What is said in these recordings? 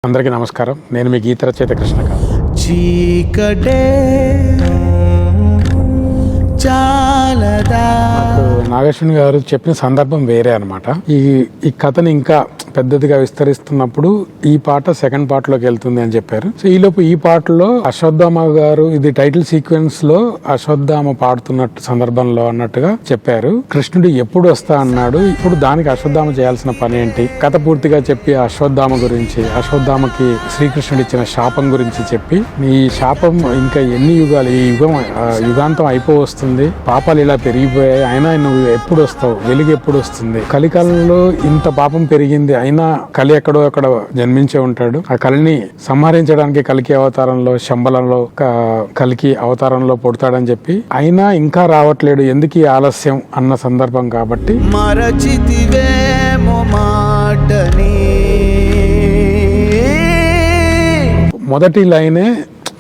అందరికీ నమస్కారం. నేను మీ గీత రచయిత కృష్ణకాంత్. చీకటే చాలదా నాగేశ్వరి గారు చెప్పిన సందర్భం వేరే అనమాట. ఈ కథని ఇంకా పెద్దదిగా విస్తరిస్తున్నప్పుడు ఈ పాట సెకండ్ పార్ట్ లోకి వెళ్తుంది అని చెప్పారు. సో ఈలోపు ఈ పాటలో అశ్వత్థామ గారు, ఇది టైటిల్ సీక్వెన్స్ లో అశ్వత్థామ పాడుతున్నట్టు సందర్భంలో అన్నట్టుగా చెప్పారు. కృష్ణుడు ఎప్పుడు వస్తా అన్నాడు, ఇప్పుడు దానికి అశ్వత్థామ చేయాల్సిన పని ఏంటి, కథ పూర్తిగా చెప్పి అశ్వత్థామ గురించి, అశ్వత్థామకి శ్రీకృష్ణుడు ఇచ్చిన శాపం గురించి చెప్పి, ఈ శాపం ఇంకా ఎన్ని యుగాలు, ఈ యుగాంతం అయిపోవస్తుంది, పాపాలు ఇలా పెరిగిపోయాయి, అయినా నువ్వు ఎప్పుడు వస్తావు, వెలుగు ఎప్పుడు వస్తుంది, కలికాలంలో ఇంత పాపం పెరిగింది, అయినా కలి ఎక్కడో అక్కడ జన్మించే ఉంటాడు, ఆ కలిని సంహరించడానికి కలికి అవతారంలో, శంబలంలో కలికి అవతారంలో పుడతాడని చెప్పి, అయినా ఇంకా రావట్లేడు, ఎందుకు ఈ ఆలస్యం అన్న సందర్భం కాబట్టి మరచితివేమో మాటని మొదటి లైనే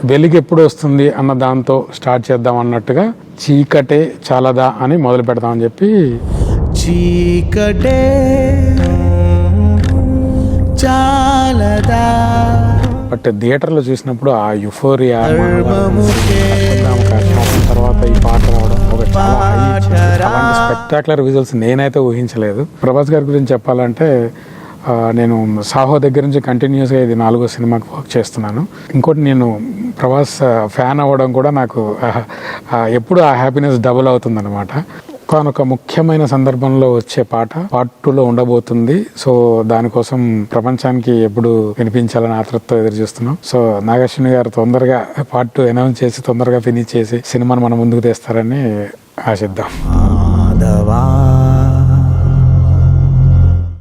వెలుగు ఎప్పుడు వస్తుంది అన్న దాంతో స్టార్ట్ చేద్దాం అన్నట్టుగా, చీకటే చాలదా అని మొదలు పెడదామని చెప్పి, చీకటే చాలదా. బట్ థియేటర్లో చూసినప్పుడు ఆ యుఫోరియా తర్వాత ఈ పాట రావడం ఒక అలాంటి స్పెక్టాక్యులర్ విజువల్స్ నేనైతే ఊహించలేదు. ప్రభాస్ గారి గురించి చెప్పాలంటే, నేను సాహో దగ్గర నుంచి కంటిన్యూస్గా ఇది 4వ సినిమాకి వర్క్ చేస్తున్నాను. ఇంకోటి, నేను ప్రభాస్ ఫ్యాన్ అవ్వడం కూడా నాకు ఎప్పుడు ఆ హ్యాపీనెస్ డబుల్ అవుతుందన్నమాట. ఒక ముఖ్యమైన సందర్భంలో వచ్చే పాట పార్ట్ 2లో ఉండబోతుంది. సో దానికోసం ప్రపంచానికి ఎప్పుడు వినిపించాలని ఆతృతతో ఎదురు చూస్తున్నాం. సో నాగేశ్వరి గారు తొందరగా పార్ట్ 2 అనౌన్స్ చేసి తొందరగా ఫినిష్ చేసి సినిమాను మన ముందుకు తెస్తారని ఆశిద్దాం.